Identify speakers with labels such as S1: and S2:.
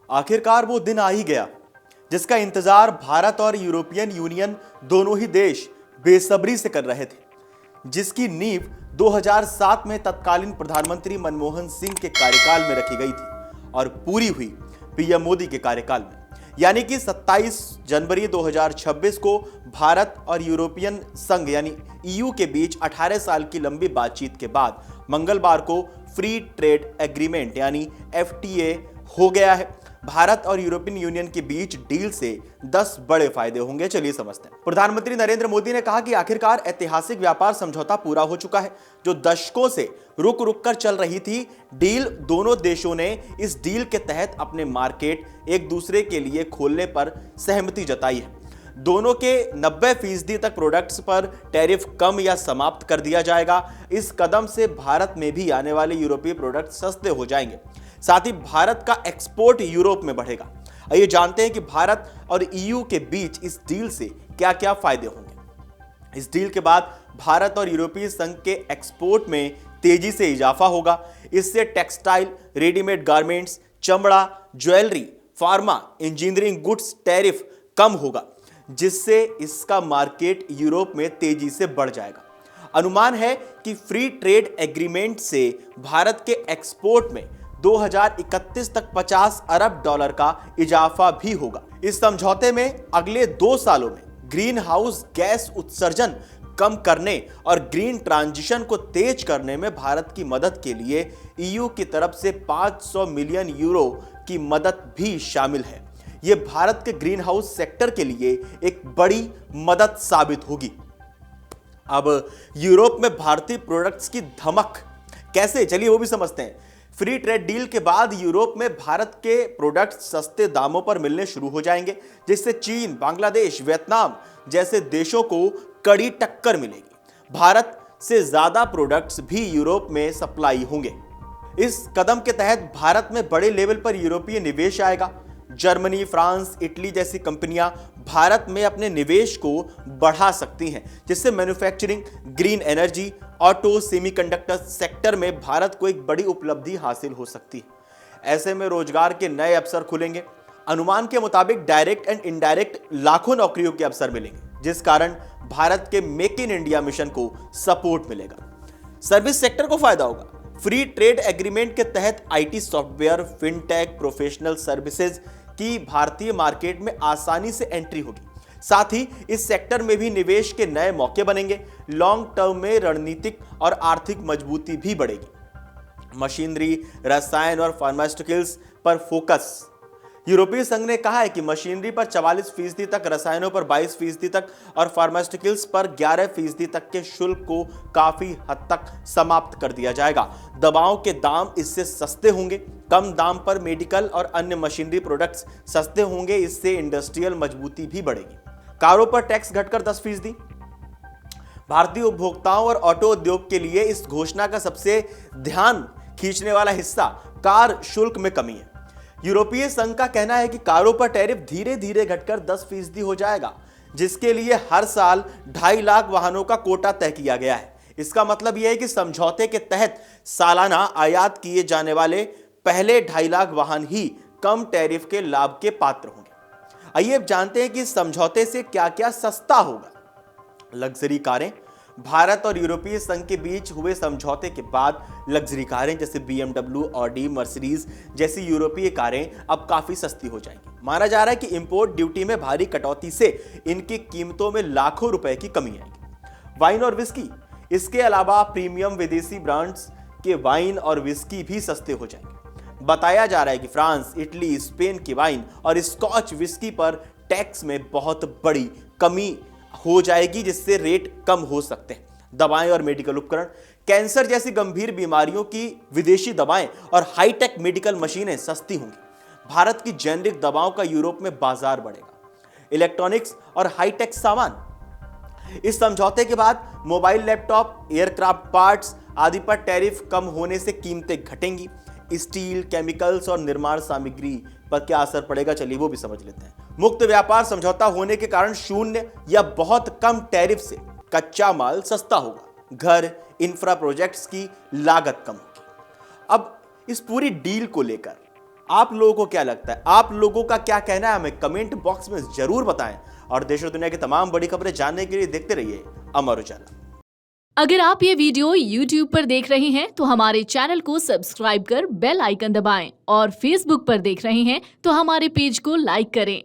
S1: आखिरकार वो दिन आ ही गया जिसका इंतजार भारत और यूरोपियन यूनियन दोनों ही देश बेसब्री से कर रहे थे, जिसकी नींव 2007 में तत्कालीन प्रधानमंत्री मनमोहन सिंह के कार्यकाल में रखी गई थी और पूरी हुई पीएम मोदी के कार्यकाल में, यानी कि 27 जनवरी 2026 को भारत और यूरोपियन संघ यानी ईयू के बीच 18 साल की लंबी बातचीत के बाद मंगलवार को फ्री ट्रेड एग्रीमेंट यानी एफटीए हो गया है। भारत और यूरोपियन यूनियन के बीच डील से 10 बड़े फायदे होंगे, चलिए समझते हैं। प्रधानमंत्री नरेंद्र मोदी ने कहा कि आखिरकार ऐतिहासिक व्यापार समझौता पूरा हो चुका है, जो दशकों से रुक रुक कर चल रही थी डील। दोनों देशों ने इस डील के तहत अपने मार्केट एक दूसरे के लिए खोलने पर सहमति जताई है। दोनों के 90% तक प्रोडक्ट्स पर टैरिफ कम या समाप्त कर दिया जाएगा। इस कदम से भारत में भी आने वाले यूरोपीय प्रोडक्ट सस्ते हो जाएंगे, साथ ही भारत का एक्सपोर्ट यूरोप में बढ़ेगा। आइए जानते हैं कि भारत और ईयू के बीच इस डील से क्या क्या फायदे होंगे। इस डील के बाद भारत और यूरोपीय संघ के एक्सपोर्ट में तेजी से इजाफा होगा। इससे टेक्सटाइल, रेडीमेड गारमेंट्स, चमड़ा, jewellery, pharma, engineering goods tariff कम होगा, जिससे इसका मार्केट यूरोप में तेजी से बढ़ जाएगा। अनुमान है कि फ्री ट्रेड एग्रीमेंट से भारत के एक्सपोर्ट में 2031 तक $50 अरब का इजाफा भी होगा। इस समझौते में अगले 2 सालों में ग्रीन हाउस गैस उत्सर्जन कम करने और ग्रीन ट्रांजिशन को तेज करने में भारत की मदद के लिए ईयू की तरफ से 500 मिलियन यूरो की मदद भी शामिल है। यह भारत के ग्रीन हाउस सेक्टर के लिए एक बड़ी मदद साबित होगी। अब यूरोप में भारतीय प्रोडक्ट्स की धमक कैसे, चलिए वो भी समझते हैं। फ्री ट्रेड डील के बाद यूरोप में भारत के प्रोडक्ट्स सस्ते दामों पर मिलने शुरू हो जाएंगे, जिससे चीन, बांग्लादेश, वियतनाम जैसे देशों को कड़ी टक्कर मिलेगी। भारत से ज्यादा प्रोडक्ट्स भी यूरोप में सप्लाई होंगे। इस कदम के तहत भारत में बड़े लेवल पर यूरोपीय निवेश आएगा। जर्मनी, फ्रांस, इटली जैसी कंपनियां भारत में अपने निवेश को बढ़ा सकती हैं, जिससे manufacturing, green energy, auto, semiconductor sector में भारत को एक बड़ी उपलब्धि हासिल हो सकती है। ऐसे में रोजगार के नए अवसर खुलेंगे। अनुमान के मुताबिक डायरेक्ट एंड इनडायरेक्ट लाखों नौकरियों के अवसर मिलेंगे, जिस कारण भारत के मेक इन इंडिया मिशन को सपोर्ट मिलेगा। सर्विस सेक्टर को फायदा होगा। फ्री ट्रेड एग्रीमेंट के तहत IT software, fintech, professional services की भारतीय मार्केट में आसानी से एंट्री होगी। साथ ही इस सेक्टर में भी निवेश के नए मौके बनेंगे। लॉन्ग टर्म में रणनीतिक और आर्थिक मजबूती भी बढ़ेगी। मशीनरी, रसायन और फार्मास्यूटिकल्स पर फोकस। यूरोपीय संघ ने कहा है कि मशीनरी पर 44% तक, रसायनों पर 22% तक और फार्मास्यूटिकल्स पर 11% तक के शुल्क को काफी हद तक समाप्त कर दिया जाएगा। दवाओं के दाम इससे सस्ते होंगे। कम दाम पर मेडिकल और अन्य मशीनरी प्रोडक्ट्स सस्ते होंगे। इससे इंडस्ट्रियल मजबूती भी बढ़ेगी। कारों पर टैक्स घटकर 10%। भारतीय उपभोक्ताओं और ऑटो उद्योग के लिए इस घोषणा का सबसे ध्यान खींचने वाला हिस्सा कार शुल्क में कमी है। यूरोपीय संघ का कहना है कि कारों पर टैरिफ धीरे धीरे घटकर 10% हो जाएगा, जिसके लिए हर साल 2.5 लाख वाहनों का कोटा तय किया गया है। इसका मतलब यह है कि समझौते के तहत सालाना आयात किए जाने वाले पहले 2.5 लाख वाहन ही कम टैरिफ के लाभ के पात्र होंगे। आइए अब जानते हैं कि इस समझौते से क्या क्या सस्ता होगा। लग्जरी कारें। भारत और यूरोपीय संघ के बीच हुए समझौते के बाद लग्जरी कारें जैसे BMW, ऑडी, मर्सिडीज जैसी यूरोपीय कारें अब काफी सस्ती हो जाएंगी। माना जा रहा है कि इंपोर्ट ड्यूटी में भारी कटौती से इनकी कीमतों में लाखों रुपए की कमी आएगी। वाइन और विस्की। इसके अलावा प्रीमियम विदेशी ब्रांड्स के वाइन और विस्की भी सस्ते हो जाएंगे। बताया जा रहा है कि फ्रांस, इटली, स्पेन की वाइन और स्कॉच विस्की पर टैक्स में बहुत बड़ी कमी हो जाएगी, जिससे रेट कम हो सकते हैं। दवाएं और मेडिकल उपकरण। कैंसर जैसी गंभीर बीमारियों की विदेशी दवाएं और हाईटेक मेडिकल मशीनें सस्ती होंगी। भारत की जेनरिक दवाओं का यूरोप में बाजार बढ़ेगा। इलेक्ट्रॉनिक्स और हाईटेक सामान। इस समझौते के बाद मोबाइल, लैपटॉप, एयरक्राफ्ट पार्ट्स आदि पर टैरिफ कम होने से कीमतें घटेंगी। स्टील, केमिकल्स और निर्माण सामग्री पर क्या असर पड़ेगा, चलिए वो भी समझ लेते हैं। मुक्त व्यापार समझौता होने के कारण शून्य या बहुत कम टैरिफ से कच्चा माल सस्ता होगा। घर, इंफ्रा प्रोजेक्ट्स की लागत कम होगी। अब इस पूरी डील को लेकर आप लोगों को क्या लगता है, आप लोगों का क्या कहना है, हमें कमेंट बॉक्स में जरूर बताएं। और देश और दुनिया की तमाम बड़ी खबरें जानने के लिए देखते रहिए अमर उजाला।
S2: अगर आप ये वीडियो YouTube पर देख रहे हैं तो हमारे चैनल को सब्सक्राइब कर बेल आइकन दबाएं और Facebook पर देख रहे हैं तो हमारे पेज को लाइक करें।